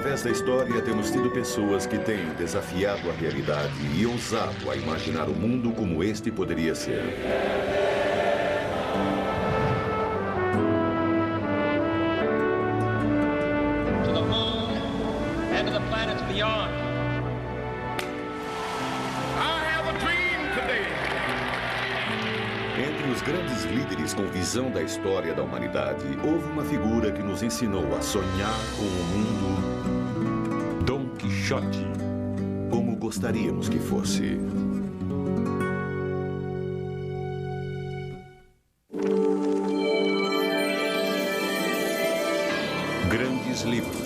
Através da história, temos tido pessoas que têm desafiado a realidade e ousado a imaginar o mundo como este poderia ser. To the moon and to the planets beyond. I have a dream today. Entre os grandes líderes com visão da história da humanidade, houve uma figura que nos ensinou a sonhar com o mundo Dom Quixote, como gostaríamos que fosse. Grandes livros.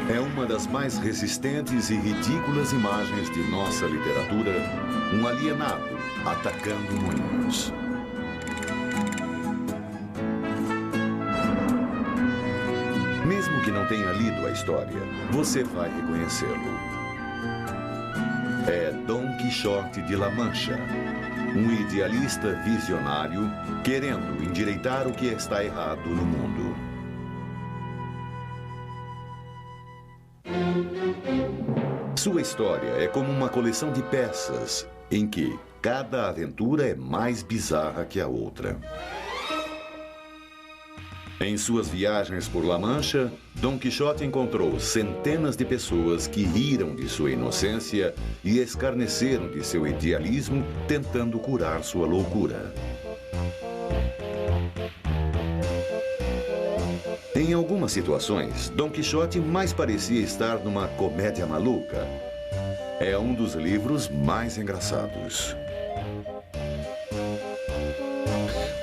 É uma das mais resistentes e ridículas imagens de nossa literatura, um alienado atacando moinhos. Mesmo que não tenha lido a história, você vai reconhecê-lo. É Dom Quixote de La Mancha, um idealista visionário querendo endireitar o que está errado no mundo. Sua história é como uma coleção de peças em que cada aventura é mais bizarra que a outra. Em suas viagens por La Mancha, Dom Quixote encontrou centenas de pessoas que riram de sua inocência e escarneceram de seu idealismo, tentando curar sua loucura. Em algumas situações, Dom Quixote mais parecia estar numa comédia maluca. É um dos livros mais engraçados.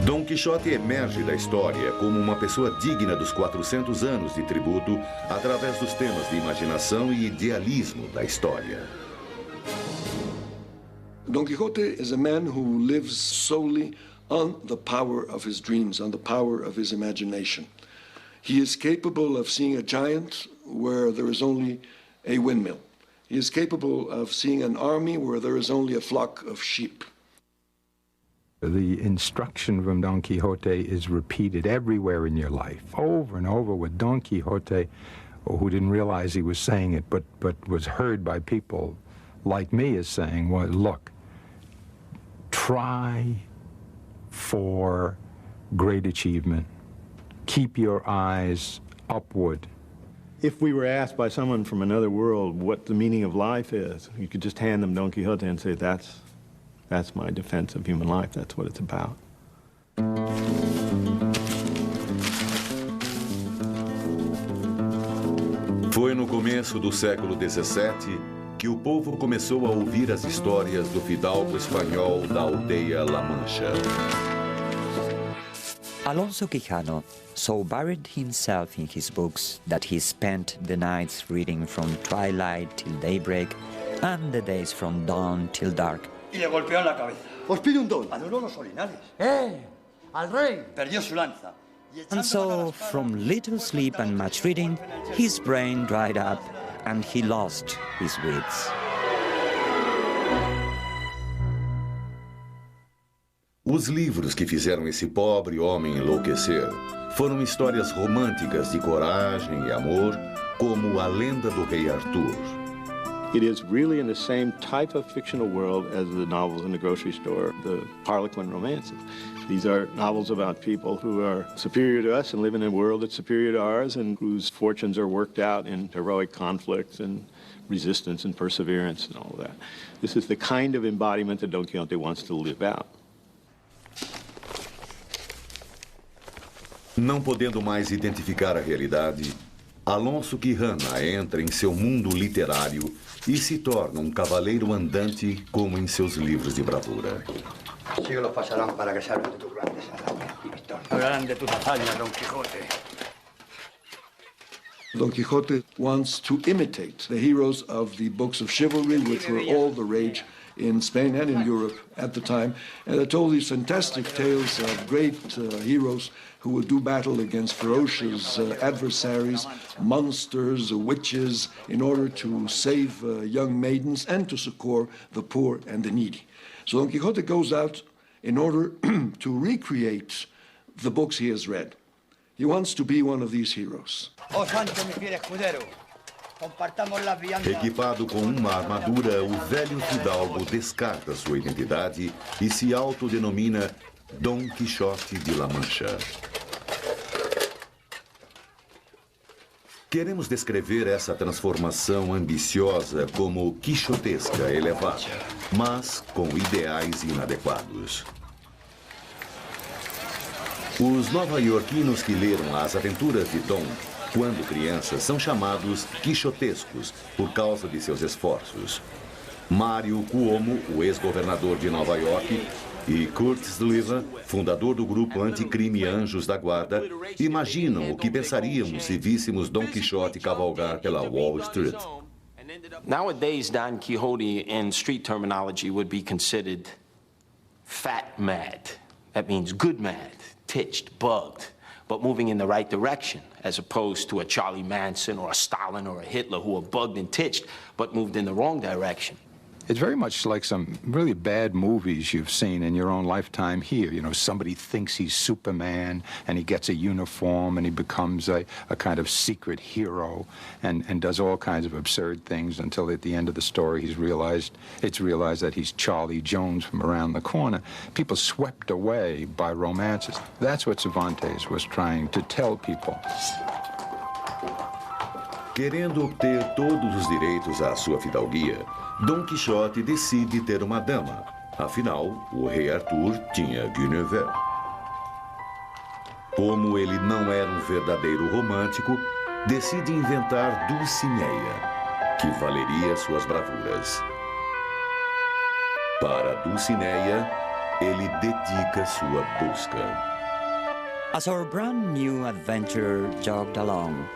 Dom Quixote emerge da história como uma pessoa digna dos 400 anos de tributo através dos temas de imaginação e idealismo da história. Don Quixote is a man who lives solely on the power of his dreams, on the power of his imagination. He is capable of seeing a giant where there is only a windmill. He is capable of seeing an army where there is only a flock of sheep. The instruction from Don Quixote is repeated everywhere in your life, over and over, with Don Quixote, who didn't realize he was saying it, but was heard by people like me as saying, well, look, try for great achievement. Keep your eyes upward. If we were asked by someone from another world what the meaning of life is, you could just hand them Don Quixote and say, that's my defense of human life. That's what it's about. Foi no começo do século XVII que o povo começou a ouvir as histórias do fidalgo espanhol da aldeia La Mancha. Alonso Quijano so buried himself in his books that he spent the nights reading from twilight till daybreak and the days from dawn till dark. Y le golpeó en la cabeza. Os pide un don. Anuló los orinales. ¡Al rey! Perdió su lanza. And so, from little sleep and much reading, his brain dried up and he lost his wits. Os livros que fizeram esse pobre homem enlouquecer foram histórias românticas de coragem e amor, como A Lenda do Rei Arthur. It is really in the same type of fictional world as the novels in the grocery store, the Harlequin romances. These are novels about people who are superior to us and live in a world that's superior to ours and whose fortunes are worked out in heroic conflicts and resistance and perseverance and all of that. This is the kind of embodiment that Don Quixote wants to live out. Não podendo mais identificar a realidade, Alonso Quijano entra em seu mundo literário e se torna um cavaleiro andante como em seus livros de bravura. Siglos pasarán para que salves de tus grandes hazañas y victorias. Wellington. Hablarán de tus hazañas, Don Quijote. Don Quixote wants to imitate the heroes of the books of chivalry, which were all the rage in Spain and in Europe at the time, and they told these fantastic tales of great heroes who would do battle against ferocious adversaries, monsters, witches, in order to save young maidens and to succor the poor and the needy. So Don Quixote goes out in order to recreate the books he has read. He wants to be one of these heroes. Oh, Sancho, mi fiel escudero. Compartamos las viandas. Equipado com uma armadura, o velho fidalgo descarta sua identidade e se autodenomina Dom Quixote de La Mancha. Queremos descrever essa transformação ambiciosa como quixotesca elevada, mas com ideais inadequados. Os nova-iorquinos que leram as aventuras de Dom quando crianças são chamados quixotescos por causa de seus esforços. Mário Cuomo, o ex-governador de Nova York, e Kurt Sliwa, fundador do grupo anticrime Anjos da Guarda, imaginam o que pensaríamos se víssemos Dom Quixote cavalgar pela Wall Street. Nowadays, Don Quixote in street terminology would be considered fat mad. That means good mad, titched, bugged, but moving in the right direction, as opposed to a Charlie Manson or a Stalin or a Hitler who were bugged and titched, but moved in the wrong direction. It's very much like some really bad movies you've seen in your own lifetime here. You know, somebody thinks he's Superman, and he gets a uniform, and he becomes a kind of secret hero, and does all kinds of absurd things until at the end of the story it's realized that he's Charlie Jones from around the corner. People swept away by romances. That's what Cervantes was trying to tell people. Querendo obter todos os direitos à sua fidalguia, Dom Quixote decide ter uma dama. Afinal, o rei Arthur tinha Guinevere. Como ele não era um verdadeiro romântico, decide inventar Dulcinea, que valeria suas bravuras. Para Dulcinea, ele dedica sua busca. As our brand new adventurer jogged along,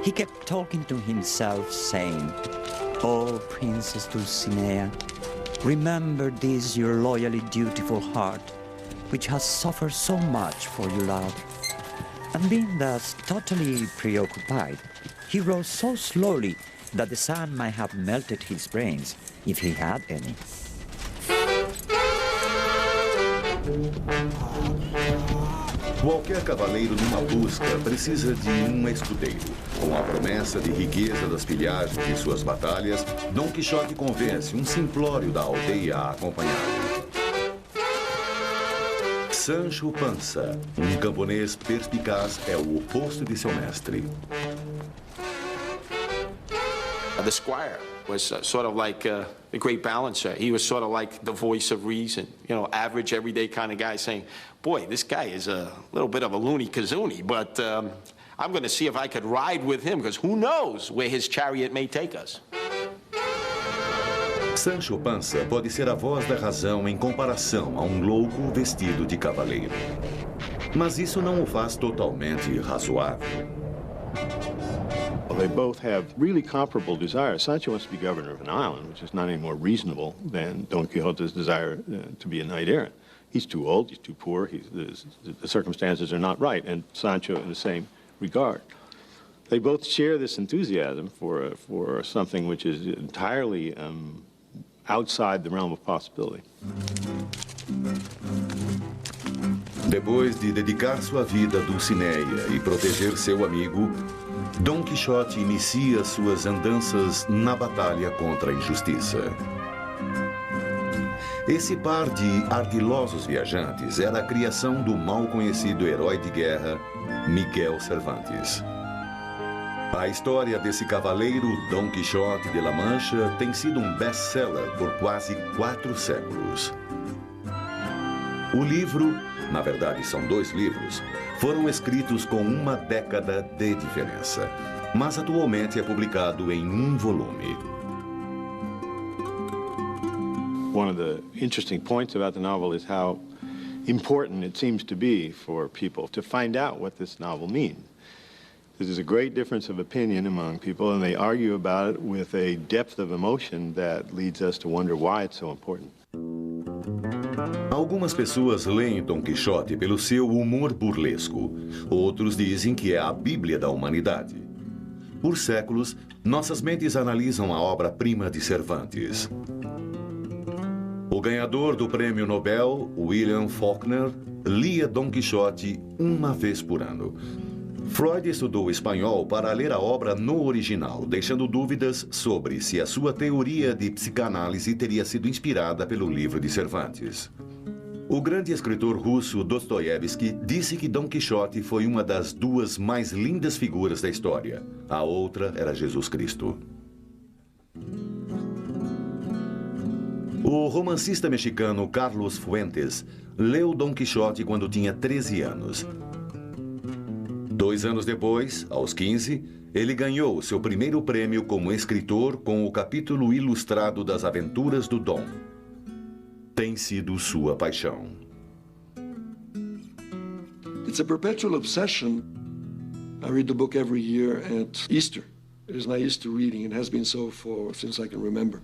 he kept talking to himself, saying, "Oh, Princess Dulcinea, remember this your loyally dutiful heart, which has suffered so much for your love." And being thus totally preoccupied, he rose so slowly that the sun might have melted his brains, if he had any. Qualquer cavaleiro numa busca precisa de um escudeiro. Com a promessa de riqueza das pilhagens de suas batalhas, Dom Quixote convence um simplório da aldeia a acompanhá-lo. Sancho Panza, um camponês perspicaz, é o oposto de seu mestre. The squire was sort of like the great balancer. He was sort of like the voice of reason, you know, average, everyday kind of guy saying, boy, this guy is a little bit of a loony-kazoonie, but I'm going to see if I could ride with him, because who knows where his chariot may take us. Sancho Panza pode ser a voz da razão em comparação a um louco vestido de cavaleiro. Mas isso não o faz totalmente razoável. Well, they both have really comparable desires. Sancho wants to be governor of an island, which is not any more reasonable than Don Quixote's desire to be a knight-errant. He's too old, he's too poor, the circumstances are not right, and Sancho in the same regard. They both share this enthusiasm for something which is entirely outside the realm of possibility. Depois de dedicar sua vida a Dulcinea e proteger seu amigo, Dom Quixote inicia suas andanças na batalha contra a injustiça. Esse par de ardilosos viajantes era a criação do mal conhecido herói de guerra, Miguel Cervantes. A história desse cavaleiro, Dom Quixote de La Mancha, tem sido um best-seller por quase 4 séculos. O livro, na verdade são 2 livros, foram escritos com 1 década de diferença, mas atualmente é publicado em 1 volume. One of the interesting points about the novel is how important it seems to be for people to find out what this novel means. There's a great difference of opinion among people, and they argue about it with a depth of emotion that leads us to wonder why it's so important. Algumas pessoas leem Dom Quixote pelo seu humor burlesco. Outros dizem que é a Bíblia da humanidade. Por séculos, nossas mentes analisam a obra-prima de Cervantes. O ganhador do prêmio Nobel, William Faulkner, lia Dom Quixote uma vez por ano. Freud estudou espanhol para ler a obra no original, deixando dúvidas sobre se a sua teoria de psicanálise teria sido inspirada pelo livro de Cervantes. O grande escritor russo Dostoiévski disse que Dom Quixote foi uma das duas mais lindas figuras da história. A outra era Jesus Cristo. O romancista mexicano Carlos Fuentes leu Dom Quixote quando tinha 13 anos. 2 anos depois, aos 15, ele ganhou seu primeiro prêmio como escritor com o capítulo ilustrado das Aventuras do Dom. Tem sido sua paixão. It's a perpetual obsession. I read the book every year at Easter. It is my Easter reading. It has been so since I can remember.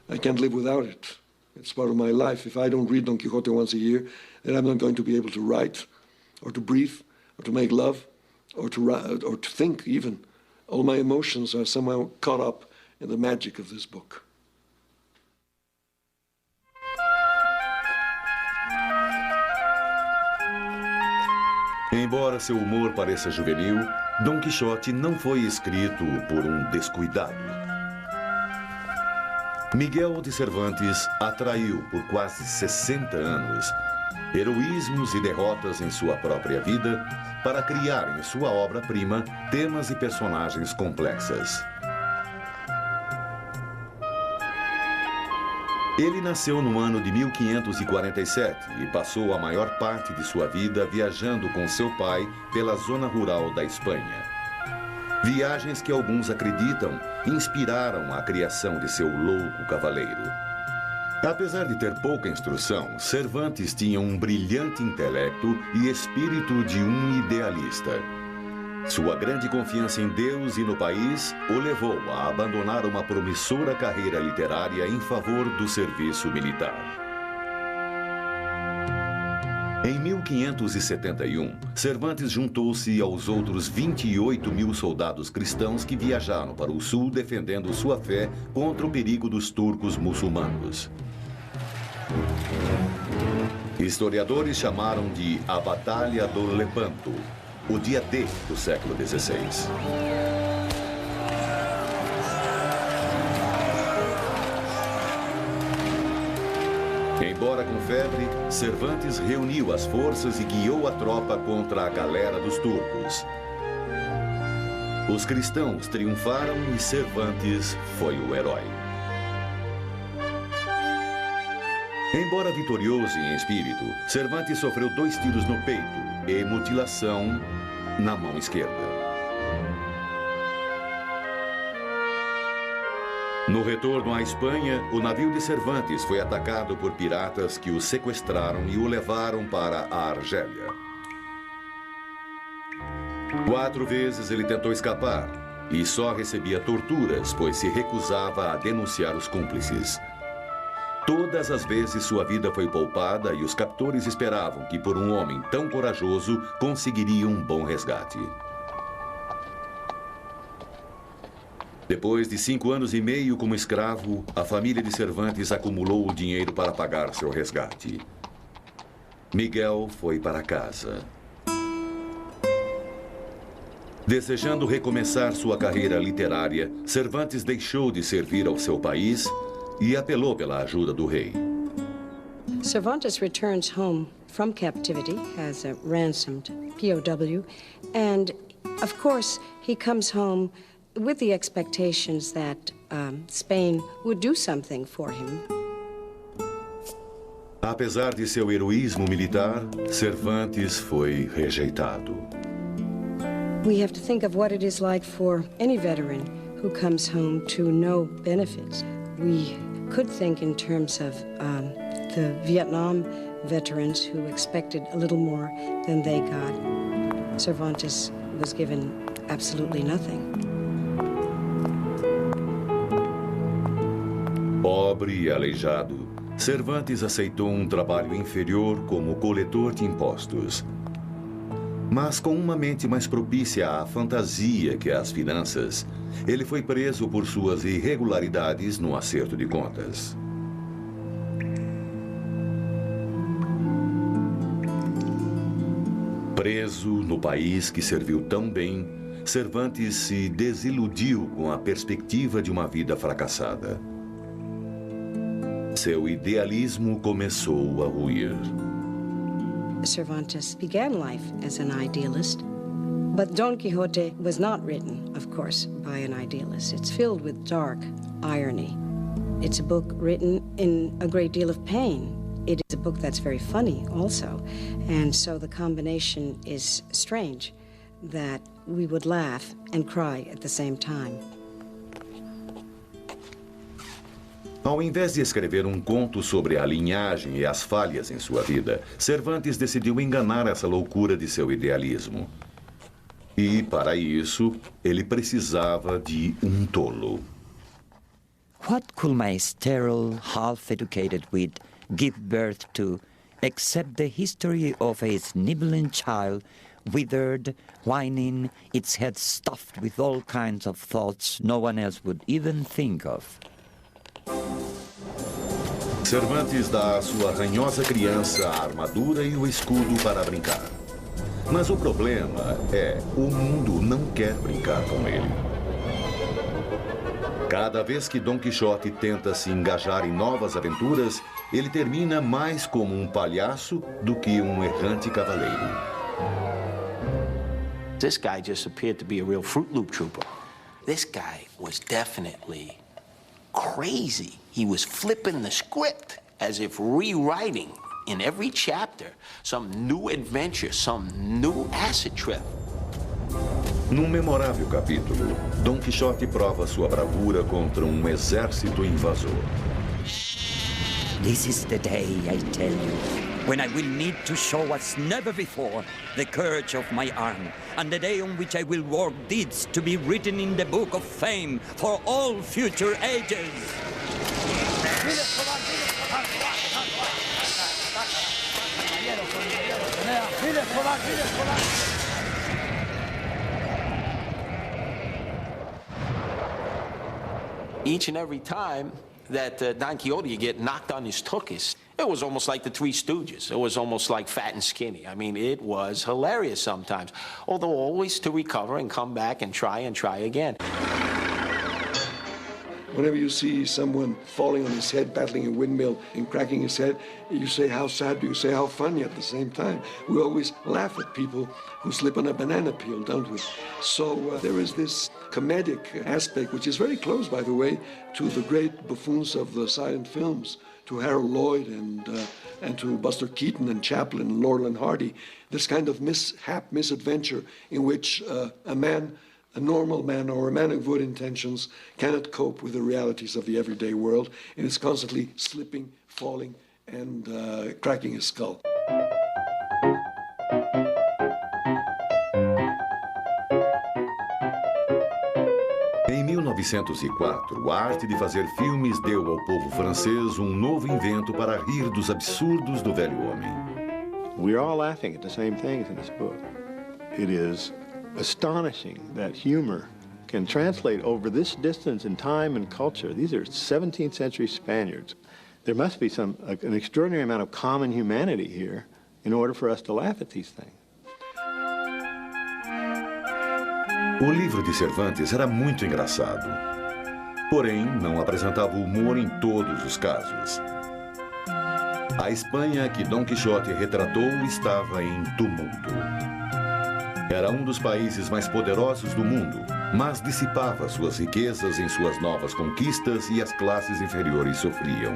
I can't live without it. It's part of my life. If I don't read Don Quixote once a year, then I'm not going to be able to write, or to breathe, or to make love, or to think even. All my emotions are somehow caught up in the magic of this book. Embora seu humor pareça juvenil, Dom Quixote não foi escrito por um descuidado. Miguel de Cervantes atraiu por quase 60 anos heroísmos e derrotas em sua própria vida para criar em sua obra-prima temas e personagens complexas. Ele nasceu no ano de 1547 e passou a maior parte de sua vida viajando com seu pai pela zona rural da Espanha. Viagens que alguns acreditam inspiraram a criação de seu louco cavaleiro. Apesar de ter pouca instrução, Cervantes tinha um brilhante intelecto e espírito de um idealista. Sua grande confiança em Deus e no país o levou a abandonar uma promissora carreira literária em favor do serviço militar. Em 1571, Cervantes juntou-se aos outros 28 mil soldados cristãos que viajaram para o sul defendendo sua fé contra o perigo dos turcos muçulmanos. Historiadores chamaram de a Batalha do Lepanto, o dia D do século XVI. Embora com febre, Cervantes reuniu as forças e guiou a tropa contra a galera dos turcos. Os cristãos triunfaram e Cervantes foi o herói. Embora vitorioso em espírito, Cervantes sofreu 2 tiros no peito e mutilação na mão esquerda. No retorno à Espanha, o navio de Cervantes foi atacado por piratas que o sequestraram e o levaram para a Argélia. 4 vezes ele tentou escapar e só recebia torturas, pois se recusava a denunciar os cúmplices. Todas as vezes sua vida foi poupada e os captores esperavam que por um homem tão corajoso conseguiriam um bom resgate. Depois de 5 anos e meio como escravo, a família de Cervantes acumulou o dinheiro para pagar seu resgate. Miguel foi para casa. Desejando recomeçar sua carreira literária, Cervantes deixou de servir ao seu país e apelou pela ajuda do rei. Cervantes returns home from captivity as a ransomed POW, and of course he comes home with the expectations that Spain would do something for him. Apesar de seu heroísmo militar, Cervantes foi rejeitado. We have to think of what it is like for any veteran who comes home to no benefits. We could think in terms of the Vietnam veterans who expected a little more than they got. Cervantes was given absolutely nothing. Pobre e aleijado, Cervantes aceitou um trabalho inferior como coletor de impostos. Mas com uma mente mais propícia à fantasia que às finanças, ele foi preso por suas irregularidades no acerto de contas. Preso no país que serviu tão bem, Cervantes se desiludiu com a perspectiva de uma vida fracassada. Seu idealismo começou a ruir. Cervantes began life as an idealist, but Don Quixote was not written, of course, by an idealist. It's filled with dark irony. It's a book written in a great deal of pain. It is a book that's very funny also, and so the combination is strange that we would laugh and cry at the same time. Ao invés de escrever um conto sobre a linhagem e as falhas em sua vida, Cervantes decidiu enganar essa loucura de seu idealismo. E, para isso, ele precisava de um tolo. What could my sterile, half-educated wit give birth to, except the history of a sniveling child, withered, whining, its head stuffed with all kinds of thoughts no one else would even think of? Cervantes dá à sua ranhosa criança a armadura e o escudo para brincar. Mas o problema é, o mundo não quer brincar com ele. Cada vez que Don Quixote tenta se engajar em novas aventuras, ele termina mais como um palhaço do que um errante cavaleiro. This guy just appeared to be a real Fruit Loop trooper. This guy was definitely crazy. He was flipping the script as if rewriting in every chapter some new adventure, some new acid trip. Num memorável capítulo, Don Quixote prova sua bravura contra um exército invasor. This is the day, I tell you, when I will need to show as never before the courage of my arm, and the day on which I will work deeds to be written in the book of fame for all future ages. Each and every time that Don Quixote would get knocked on his tuchus, it was almost like the Three Stooges. It was almost like Fat and Skinny. I mean, it was hilarious sometimes, although always to recover and come back and try again. Whenever you see someone falling on his head, battling a windmill and cracking his head, you say how sad, you say how funny at the same time. We always laugh at people who slip on a banana peel, don't we? So there is this comedic aspect, which is very close, by the way, to the great buffoons of the silent films, to Harold Lloyd and to Buster Keaton and Chaplin and Laurel and Hardy. This kind of mishap, misadventure in which a normal man or a man of good intentions cannot cope with the realities of the everyday world and is constantly slipping, falling, and cracking his skull. Em 1904, a arte de fazer filmes deu ao povo francês um novo invento para rir dos absurdos do velho homem. We're all laughing at the same things in this book. It is astonishing that humor can translate over this distance in time and culture. These are 17th century Spaniards. There must be an extraordinary amount of common humanity here in order for us to laugh at these things. O livro de Cervantes era muito engraçado, porém não apresentava humor em todos os casos. A Espanha que Don Quixote retratou estava em tumulto. Era um dos países mais poderosos do mundo, mas dissipava suas riquezas em suas novas conquistas e as classes inferiores sofriam.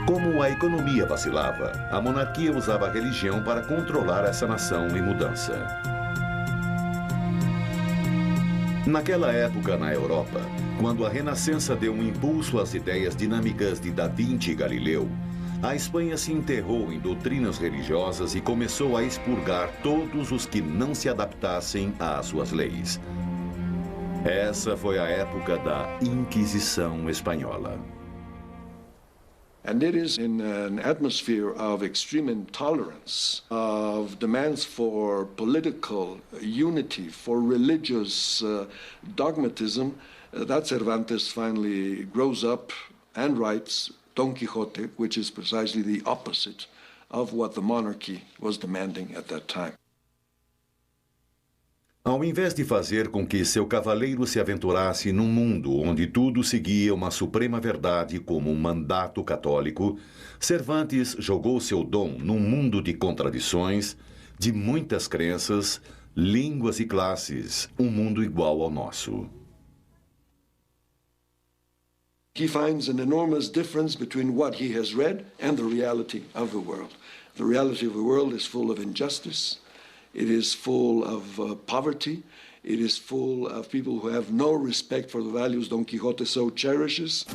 Como a economia vacilava, a monarquia usava a religião para controlar essa nação em mudança. Naquela época, na Europa, Quando a Renascença deu um impulso às ideias dinâmicas de Da Vinci e Galileu, a Espanha se enterrou em doutrinas religiosas e começou a expurgar todos os que não se adaptassem às suas leis. Essa foi a época da Inquisição Espanhola. And it is in an atmosphere of extreme intolerance, of demands for political unity, for religious dogmatism, that Cervantes finally grows up and writes Don Quixote, which is precisely the opposite of what the monarchy was demanding at that time. Ao invés de fazer com que seu cavaleiro se aventurasse num mundo onde tudo seguia uma suprema verdade como um mandato católico, Cervantes jogou seu dom num mundo de contradições, de muitas crenças, línguas e classes, um mundo igual ao nosso. He finds an enormous difference between what he has read and the reality of the world. The reality of the world is full of injustice. It is full of poverty. It is full of people who have no respect for the values Don Quixote so cherishes.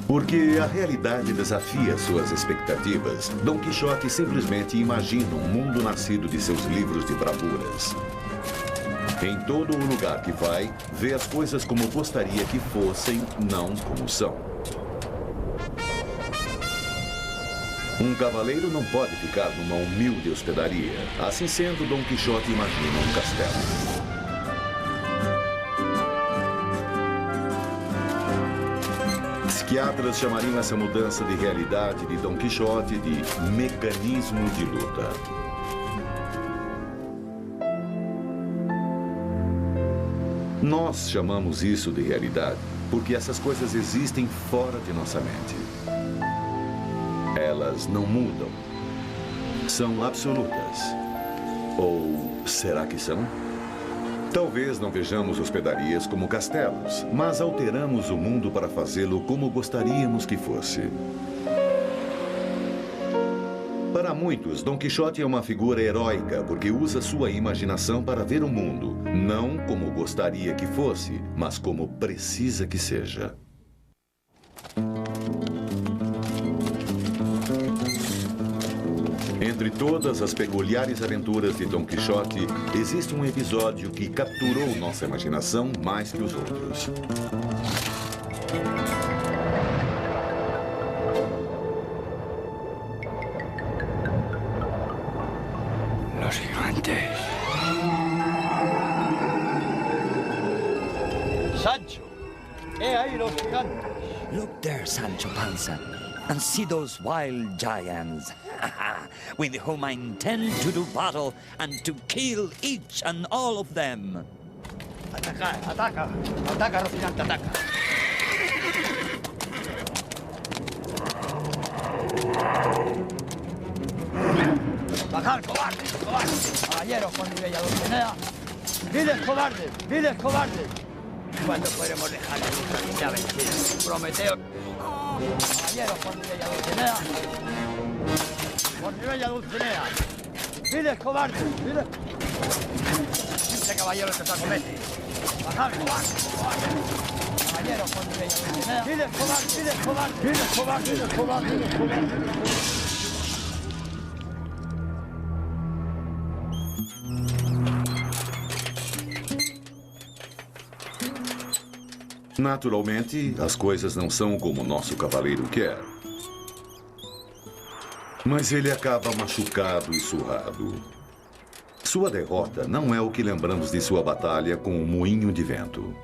Porque a realidade desafia suas expectativas, Don Quixote simplesmente imagina um mundo nascido de seus livros de bravuras. Em todo o lugar que vai, vê as coisas como gostaria que fossem, não como são. Um cavaleiro não pode ficar numa humilde hospedaria. Assim sendo, Don Quixote imagina um castelo. Psiquiatras chamariam essa mudança de realidade de Don Quixote de mecanismo de luta. Nós chamamos isso de realidade porque essas coisas existem fora de nossa mente. Elas não mudam. São absolutas. Ou será que são? Talvez não vejamos hospedarias como castelos, mas alteramos o mundo para fazê-lo como gostaríamos que fosse. Para muitos, Don Quixote é uma figura heróica porque usa sua imaginação para ver o mundo, não como gostaria que fosse, mas como precisa que seja. Entre todas as peculiares aventuras de Don Quixote, existe um episódio que capturou nossa imaginação mais que os outros. Los gigantes. Sancho, he ahí los gigantes. Look there, Sancho Panza, and see those wild giants, with whom I intend to do battle and to kill each and all of them. Ataca, ataca, ataca, Rocinante, ataca. Bajar, cobardes, cobardes. Caballeros con mi bella Dulcinea. Vides cobardes, vides cobardes. ¿Cuándo podremos dejar que nuestra niña vencida? Prometeo. Caballeros con mi bella Dulcinea. Por mi bella Dulcinea. Vides cobardes, vides. Este caballero que se acomete. Bajar, cobardes, cobardes. Caballeros con mi bella Dulcinea. Vides cobardes, vides cobardes, vides cobardes, vides cobardes, vides cobardes. Naturalmente, as coisas não são como o nosso cavaleiro quer. Mas ele acaba machucado e surrado. Sua derrota não é o que lembramos de sua batalha com o moinho de vento.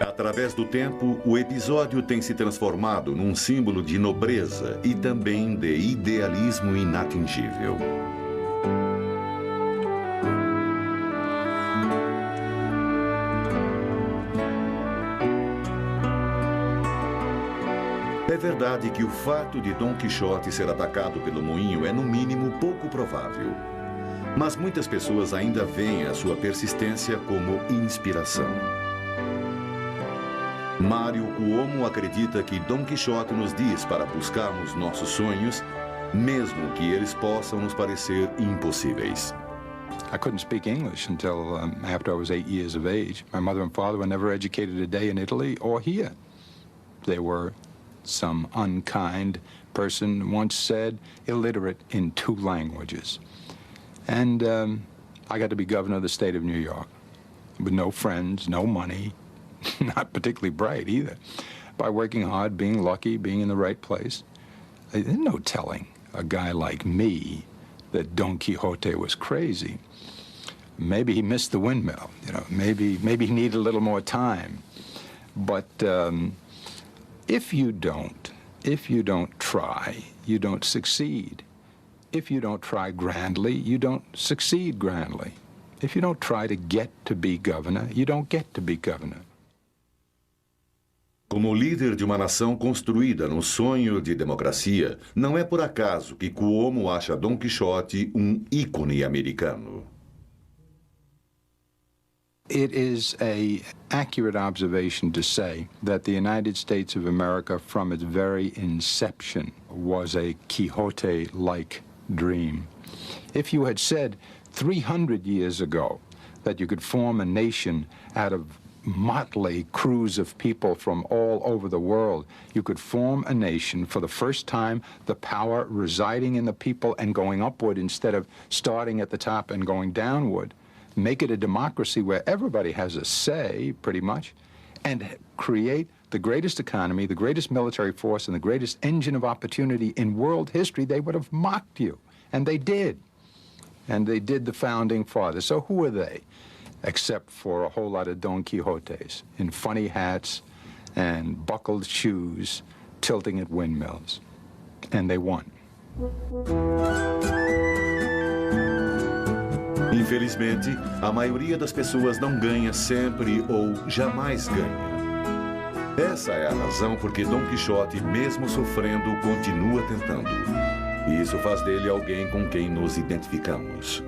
Através do tempo, o episódio tem se transformado num símbolo de nobreza e também de idealismo inatingível. É verdade que o fato de Don Quixote ser atacado pelo moinho é, no mínimo, pouco provável. Mas muitas pessoas ainda veem a sua persistência como inspiração. Mário Cuomo acredita que Don Quixote nos diz para buscarmos nossos sonhos, mesmo que eles possam nos parecer impossíveis. I couldn't speak English until after I was 8 years of age. My mother and father were never educated a day in Italy or here. They were, some unkind person once said, illiterate in 2 languages. And I got to be governor of the state of New York with no friends, no money, not particularly bright either. By working hard, being lucky, being in the right place. There's no telling a guy like me that Don Quixote was crazy. Maybe he missed the windmill, you know, maybe he needed a little more time. But if you don't try, you don't succeed. If you don't try grandly, you don't succeed grandly. If you don't try to get to be governor, you don't get to be governor. Como líder de uma nação construída no sonho de democracia, não é por acaso que Cuomo acha Don Quixote ícone americano. It is an accurate observation to say that the United States of America, from its very inception, was a Quixote-like dream. If you had said 300 years ago that you could form a nation out of motley crews of people from all over the world, you could form a nation for the first time, the power residing in the people and going upward instead of starting at the top and going downward, make it a democracy where everybody has a say, pretty much, and create the greatest economy, the greatest military force, and the greatest engine of opportunity in world history, they would have mocked you. And they did. And they did the founding fathers. So who are they? Except for a whole lot of Don Quixotes in funny hats and buckled shoes, tilting at windmills. And they won. Infelizmente, a maioria das pessoas não ganha sempre ou jamais ganha. Essa é a razão por que Don Quixote, mesmo sofrendo, continua tentando. E isso faz dele alguém com quem nos identificamos.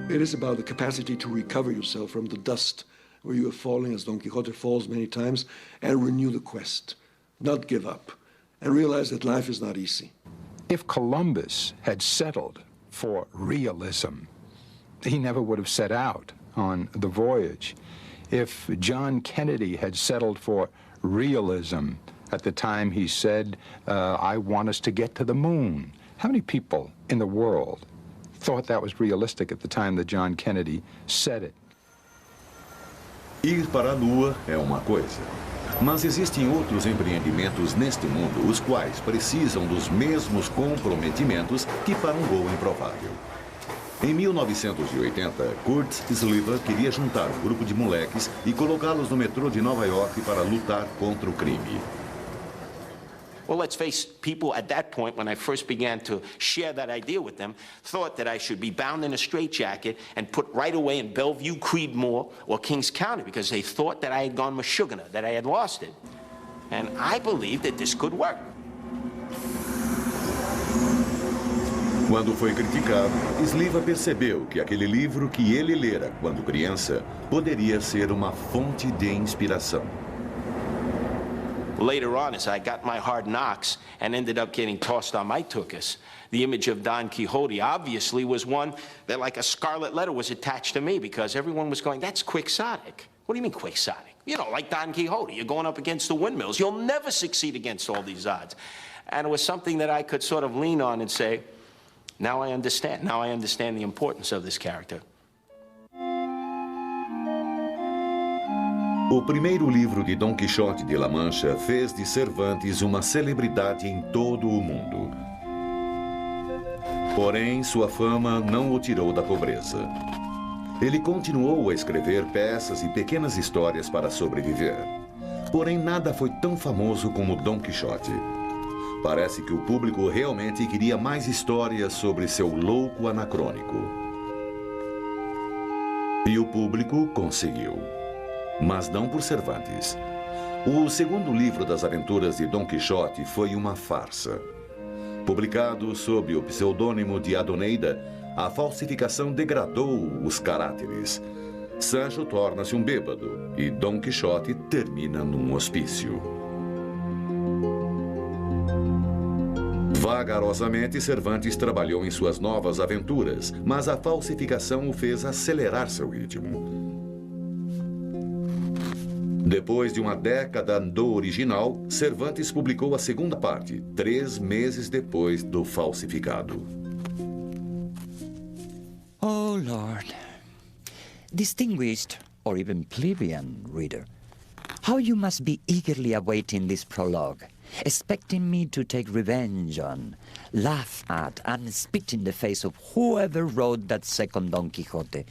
It is about the capacity to recover yourself from the dust where you are falling, as Don Quixote falls many times, and renew the quest, not give up, and realize that life is not easy. If Columbus had settled for realism, he never would have set out on the voyage. If John Kennedy had settled for realism at the time he said, I want us to get to the moon, how many people in the world thought that was realistic at the time that John Kennedy said it? Ir para a Lua é uma coisa, mas existem outros empreendimentos neste mundo os quais precisam dos mesmos comprometimentos que para um voo improvável. Em 1980, Kurt Sliver queria juntar um grupo de moleques e colocá-los no metrô de Nova York para lutar contra o crime. Well, let's face people at that point, when I first began to share that idea with them, thought that I should be bound in a straitjacket and put right away in Bellevue, Creedmoor, or Kings County, because they thought that I had gone Meshuggah, that I had lost it. And I believed that this could work. Quando foi criticado, Sliver percebeu que aquele livro que ele lera quando criança poderia ser uma fonte de inspiração. Later on, as I got my hard knocks and ended up getting tossed on my tuchus, the image of Don Quixote obviously was one that, like a scarlet letter, was attached to me, because everyone was going, that's quixotic. What do you mean quixotic? You know, like Don Quixote, you're going up against the windmills. You'll never succeed against all these odds. And it was something that I could sort of lean on and say, now I understand. Now I understand the importance of this character. O primeiro livro de Don Quixote de La Mancha fez de Cervantes uma celebridade em todo o mundo. Porém, sua fama não o tirou da pobreza. Ele continuou a escrever peças e pequenas histórias para sobreviver. Porém, nada foi tão famoso como Don Quixote. Parece que o público realmente queria mais histórias sobre seu louco anacrônico. E o público conseguiu. Mas não por Cervantes. O segundo livro das aventuras de Don Quixote foi uma farsa. Publicado sob o pseudônimo de Adoneida, a falsificação degradou os caráteres. Sancho torna-se um bêbado e Don Quixote termina num hospício. Vagarosamente, Cervantes trabalhou em suas novas aventuras, mas a falsificação o fez acelerar seu ritmo. Depois de uma década do original, Cervantes publicou a segunda parte, 3 meses depois do falsificado. Oh, Lord. Distinguished, or even plebeian reader, how you must be eagerly awaiting this prologue, expecting me to take revenge on, laugh at, and spit in the face of whoever wrote that second Don Quixote.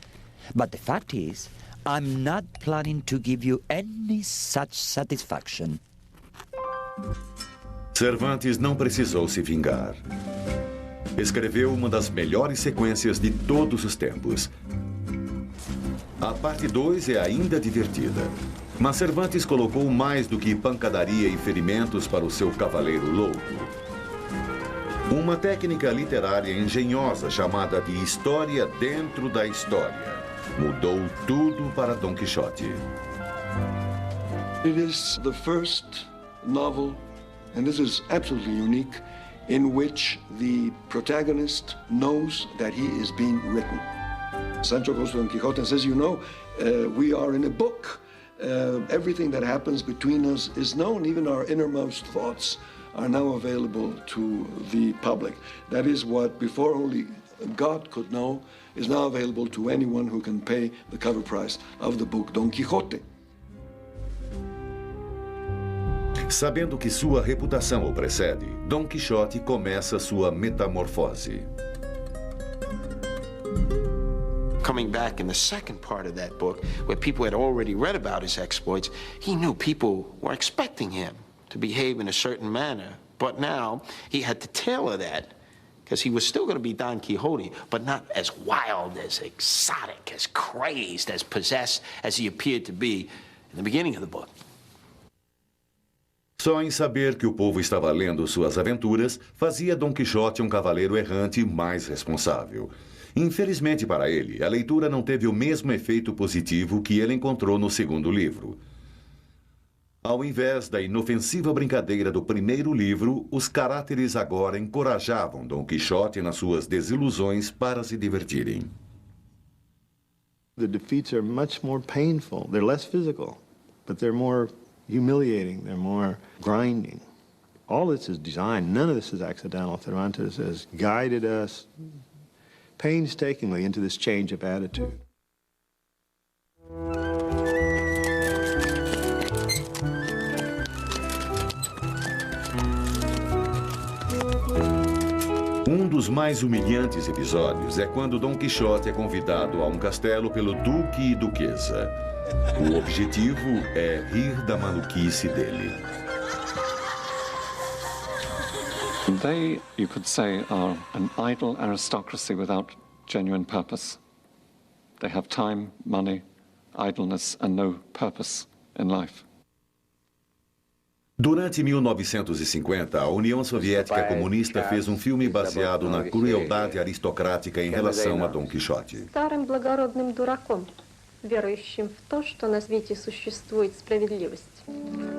But the fact is, I'm not planning to give you any such satisfaction. Cervantes não precisou se vingar. Escreveu uma das melhores sequências de todos os tempos. A parte 2 é ainda divertida. Mas Cervantes colocou mais do que pancadaria e ferimentos para o seu cavaleiro louco. Uma técnica literária engenhosa chamada de história dentro da história mudou tudo para Don Quixote. It is the first novel, and this is absolutely unique, in which the protagonist knows that he is being written. Sancho goes to Don Quixote and says, you know, we are in a book. Everything that happens between us is known. Even our innermost thoughts are now available to the public. That is what before only God could know is now available to anyone who can pay the cover price of the book Don Quixote. Sabendo que sua reputação o precede, Don Quixote começa sua metamorfose. Coming back in the second part of that book, where people had already read about his exploits, he knew people were expecting him to behave in a certain manner. But now he had to tailor that, because he was still going to be Don Quixote, but not as wild, as exotic, as crazed, as possessed as he appeared to be in the beginning of the book. Só em saber que o povo estava lendo suas aventuras, fazia Don Quixote um cavaleiro errante mais responsável. Infelizmente para ele, a leitura não teve o mesmo efeito positivo que ele encontrou no segundo livro. Ao invés da inofensiva brincadeira do primeiro livro, os caráteres agora encorajavam Don Quixote nas suas desilusões para se divertirem. The defeats are much more painful. They're less physical, but they're more humiliating. They're more grinding. All this is designed. None of this is accidental. Cervantes has guided us painstakingly into this change of attitude. Um dos mais humilhantes episódios é quando Don Quixote é convidado a um castelo pelo duque e duquesa. O objetivo é rir da maluquice dele. They, you could say, are an idle aristocracy without genuine purpose. They have time, money, idleness, and no purpose in life. Durante 1950, a União Soviética Comunista fez um filme baseado na crueldade aristocrática em relação a Don Quixote. Старым благородным дураком, верующим в то, что на свете существует справедливость.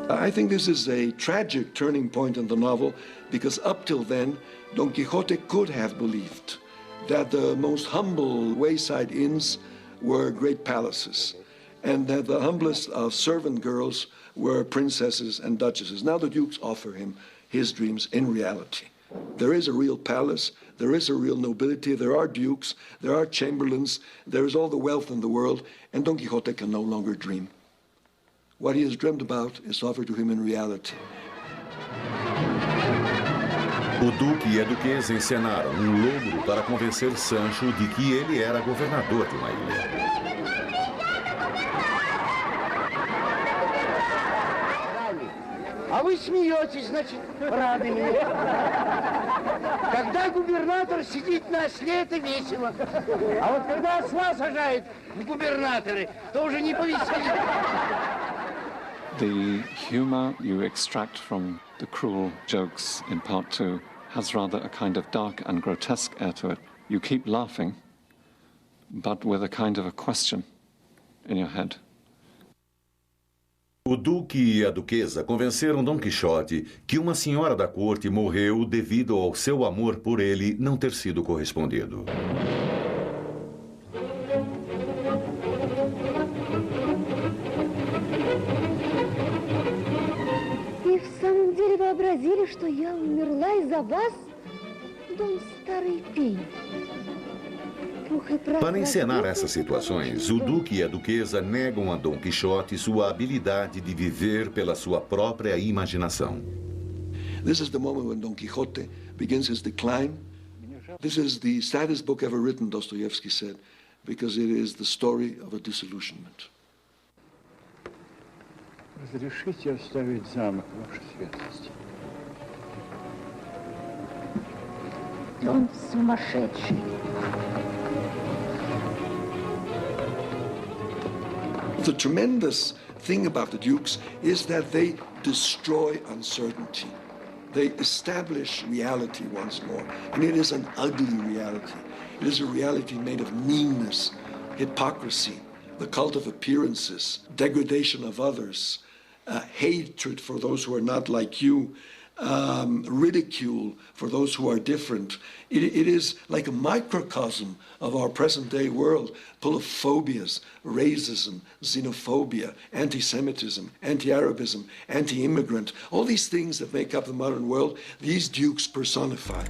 I think this is a tragic turning point in the novel, because up till then, Don Quixote could have believed that the most humble wayside inns were great palaces, and that the humblest of servant girls were princesses and duchesses. Now the dukes offer him his dreams in reality. There is a real palace, there is a real nobility, there are dukes, there are chamberlains, there is all the wealth in the world, and Don Quixote can no longer dream. What he has dreamed about is offered to him in reality. O duque e a duquesa encenaram um logro para convencer Sancho de que ele era governador de uma ilha. А вы смеетесь, значит, рады мне. Когда губернатор сидит на осле, это весело. А вот когда осла сажают в губернаторы, то уже не повеселит. The humor you extract from the cruel jokes in part 2 has rather a kind of dark and grotesque air to it. You keep laughing, but with a kind of a question in your head. O duque e a duquesa convenceram Dom Quixote que uma senhora da corte morreu devido ao seu amor por ele não ter sido correspondido. И в самом деле вообразили, что я умерла из-за вас, дом старый пень. Para encenar essas situações, o duque e a duquesa negam a Dom Quixote sua habilidade de viver pela sua própria imaginação. This is the moment when Don Quixote begins his decline. This is the saddest book ever written, Dostoevsky said, because it is the story of a disillusionment. Разрешите оставить замок, ваша светлость. Он сумасшедший. The tremendous thing about the Dukes is that they destroy uncertainty. They establish reality once more, and it is an ugly reality. It is a reality made of meanness, hypocrisy, the cult of appearances, degradation of others, hatred for those who are not like you, ridicule for those who are different. It is like a microcosm of our present-day world, full of phobias, racism, xenophobia, anti-Semitism, anti-Arabism, anti-immigrant. All these things that make up the modern world, these dukes personify.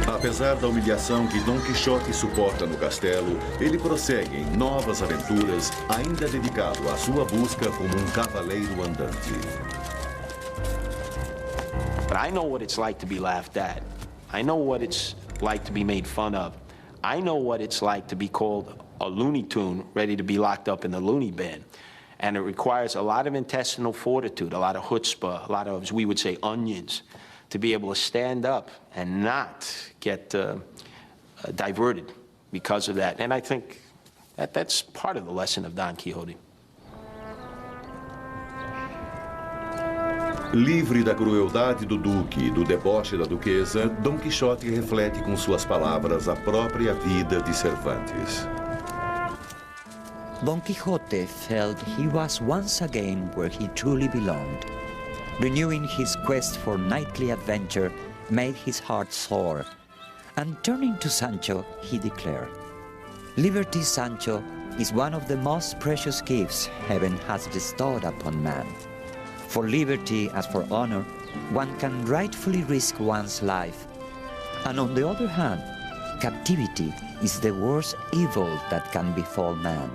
Apesar da humilhação que Dom Quixote suporta no castelo, ele prossegue em novas aventuras, ainda dedicado à sua busca como um cavaleiro andante. But I know what it's like to be laughed at. I know what it's like to be made fun of. I know what it's like to be called a Looney Tune ready to be locked up in the loony bin. And it requires a lot of intestinal fortitude, a lot of chutzpah, a lot of, as we would say, onions, to be able to stand up and not get diverted because of that. And I think that's part of the lesson of Don Quixote. Livre da crueldade do duque e do deboche da duquesa, Dom Quixote reflete com suas palavras a própria vida de Cervantes. Don Quixote felt he was once again where he truly belonged. Renewing his quest for knightly adventure made his heart soar, and turning to Sancho, he declared, "Liberty, Sancho, is one of the most precious gifts heaven has bestowed upon man. For liberty, as for honor, one can rightfully risk one's life. And on the other hand, captivity is the worst evil that can befall man."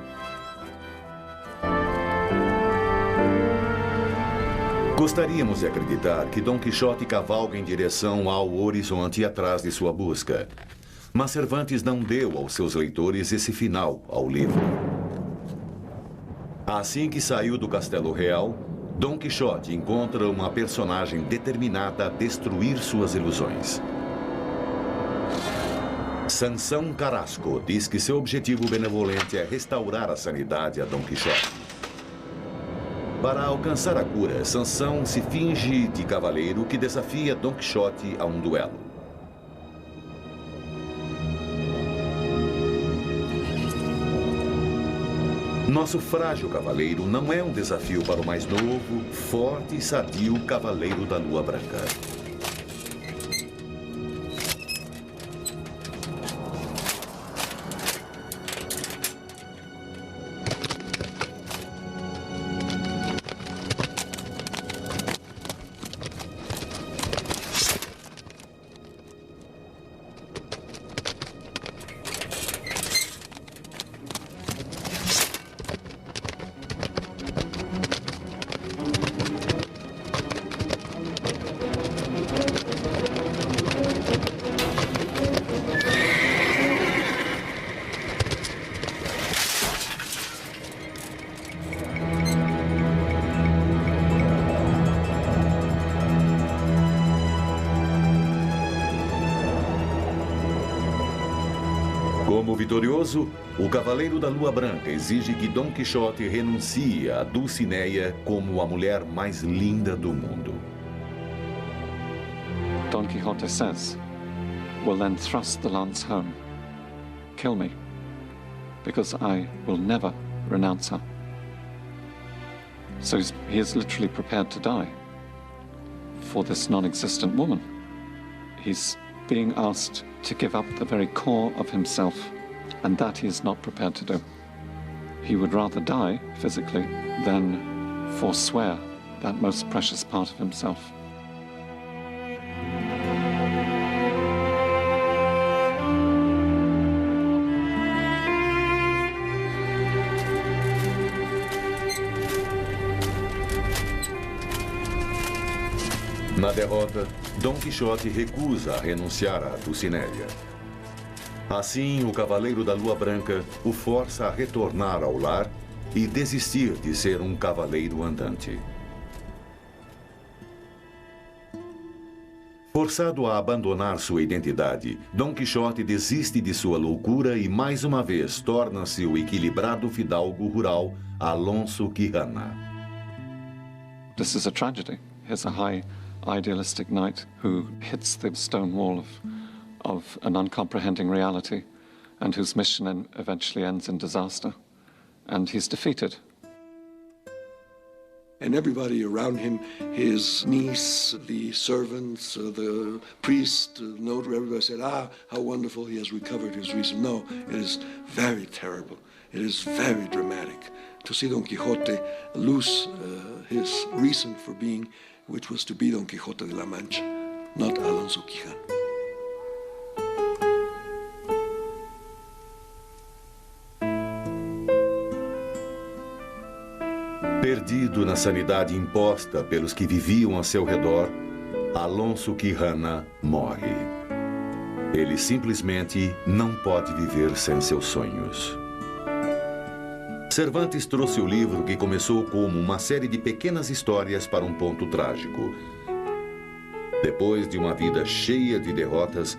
Gostaríamos de acreditar que Dom Quixote cavalga em direção ao horizonte atrás de sua busca. Mas Cervantes não deu aos seus leitores esse final ao livro. Assim que saiu do Castelo Real, Dom Quixote encontra uma personagem determinada a destruir suas ilusões. Sansão Carrasco diz que seu objetivo benevolente é restaurar a sanidade a Dom Quixote. Para alcançar a cura, Sansão se finge de cavaleiro que desafia Dom Quixote a um duelo. Nosso frágil cavaleiro não é um desafio para o mais novo, forte e sadio cavaleiro da Lua Branca. Como vitorioso, o Cavaleiro da Lua Branca exige que Dom Quixote renuncie a Dulcinea como a mulher mais linda do mundo. Don Quixote says, will then thrust the lance home. Kill me, because I will never renounce her. So he is literally prepared to die for this non-existent woman. He's being asked to give up the very core of himself, and that he is not prepared to do. He would rather die physically than forswear that most precious part of himself. Na derrota, Dom Quixote recusa a renunciar à Dulcinea. Assim, o Cavaleiro da Lua Branca o força a retornar ao lar e desistir de ser um cavaleiro andante. Forçado a abandonar sua identidade, Dom Quixote desiste de sua loucura e mais uma vez torna-se o equilibrado fidalgo rural Alonso Quijana. This is a tragedy. Here's a high idealistic knight who hits the stone wall of an uncomprehending reality and whose mission eventually ends in disaster. And he's defeated. And everybody around him, his niece, the servants, the priest, the notary, everybody said, how wonderful, he has recovered his reason. No, it is very terrible. It is very dramatic to see Don Quixote lose his reason for being, which was to be Don Quixote de la Mancha, not Alonso Quijano. Perdido na sanidade imposta pelos que viviam a seu redor, Alonso Quijana morre. Ele simplesmente não pode viver sem seus sonhos. Cervantes trouxe o livro que começou como uma série de pequenas histórias para um ponto trágico. Depois de uma vida cheia de derrotas,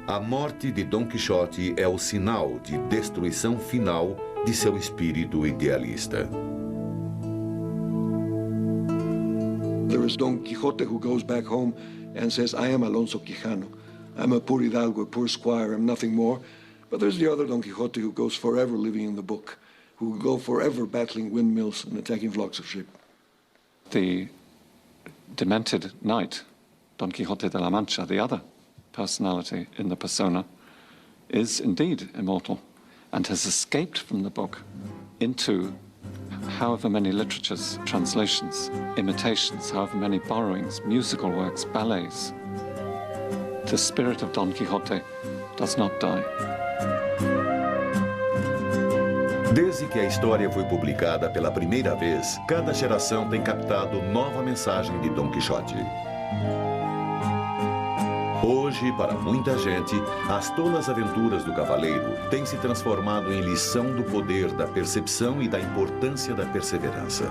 a morte de Dom Quixote é o sinal de destruição final de seu espírito idealista. There is Don Quixote who goes back home and says, I am Alonso Quijano. I'm a poor hidalgo, a poor squire, I'm nothing more. But there's the other Don Quixote who goes forever living in the book, who go forever battling windmills and attacking flocks of sheep. The demented knight, Don Quixote de la Mancha, the other personality in the persona, is indeed immortal and has escaped from the book into however many literatures, translations, imitations, however many borrowings, musical works, ballets. The spirit of Don Quixote does not die. Desde que a história foi publicada pela primeira vez, cada geração tem captado nova mensagem de Dom Quixote. Hoje, para muita gente, as tolas aventuras do cavaleiro têm se transformado em lição do poder da percepção e da importância da perseverança.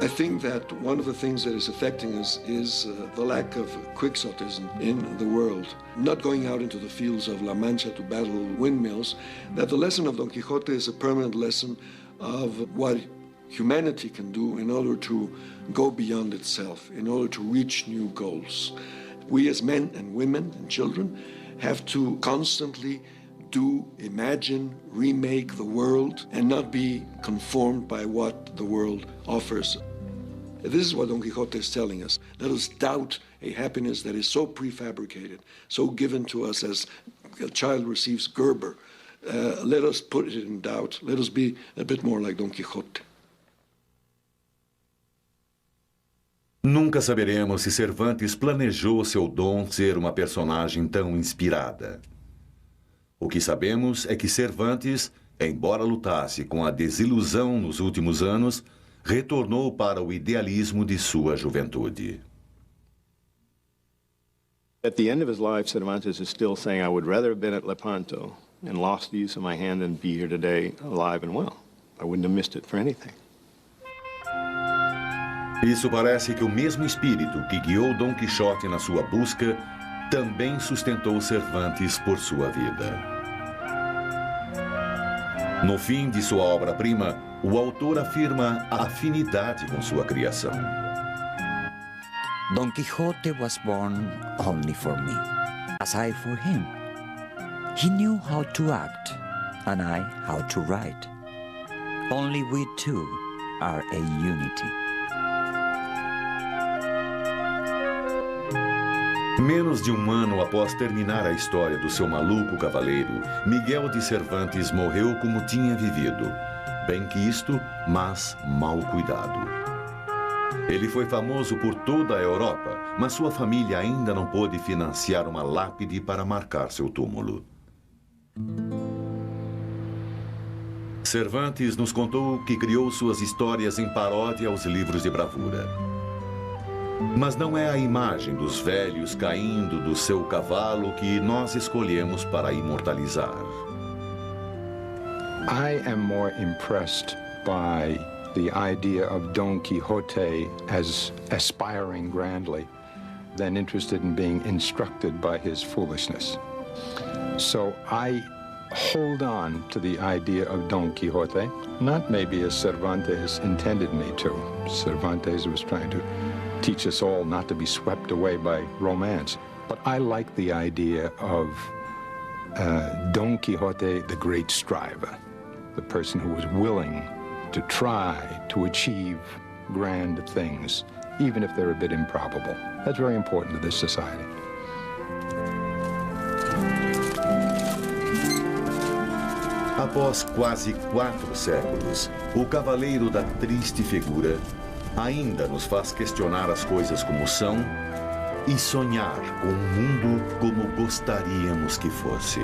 I think that one of the things that is affecting us is the lack of quixotism in the world. Not going out into the fields of La Mancha to battle windmills, that the lesson of Don Quixote is a permanent lesson of what humanity can do in order to go beyond itself, in order to reach new goals. We as men and women and children have to constantly imagine, remake the world and not be conformed by what the world offers. This is what Don Quixote is telling us. Let us doubt a happiness that is so prefabricated, so given to us as a child receives Gerber. Let us put it in doubt. Let us be a bit more like Don Quixote. Nunca saberemos se Cervantes planejou seu dom ser uma personagem tão inspirada. O que sabemos é que Cervantes, embora lutasse com a desilusão nos últimos anos, retornou para o idealismo de sua juventude. At the end of his life, Cervantes is still saying, I would rather have been at Lepanto and lost the use of my hand than be here today alive and well. I wouldn't have missed it for anything. Isso parece que o mesmo espírito que guiou Dom Quixote na sua busca também sustentou Cervantes por sua vida. No fim de sua obra-prima, o autor afirma a afinidade com sua criação. Don Quixote was born only for me, as I for him. He knew how to act, and I how to write. Only we two are a unity. Menos de um ano após terminar a história do seu maluco cavaleiro, Miguel de Cervantes morreu como tinha vivido. Bem quisto, mas mal cuidado. Ele foi famoso por toda a Europa, mas sua família ainda não pôde financiar uma lápide para marcar seu túmulo. Cervantes nos contou que criou suas histórias em paródia aos livros de bravura. Mas não é a imagem dos velhos caindo do seu cavalo que nós escolhemos para imortalizar. I am more impressed by the idea of Don Quixote as aspiring grandly than interested in being instructed by his foolishness. So I hold on to the idea of Don Quixote, not maybe as Cervantes intended me to. Cervantes was trying to teach us all not to be swept away by romance. But I like the idea of Don Quixote, the great striver, the person who was willing to try to achieve grand things, even if they're a bit improbable. That's very important to this society. Após quase 4 séculos, o cavaleiro da triste figura ainda nos faz questionar as coisas como são e sonhar com um mundo como gostaríamos que fosse.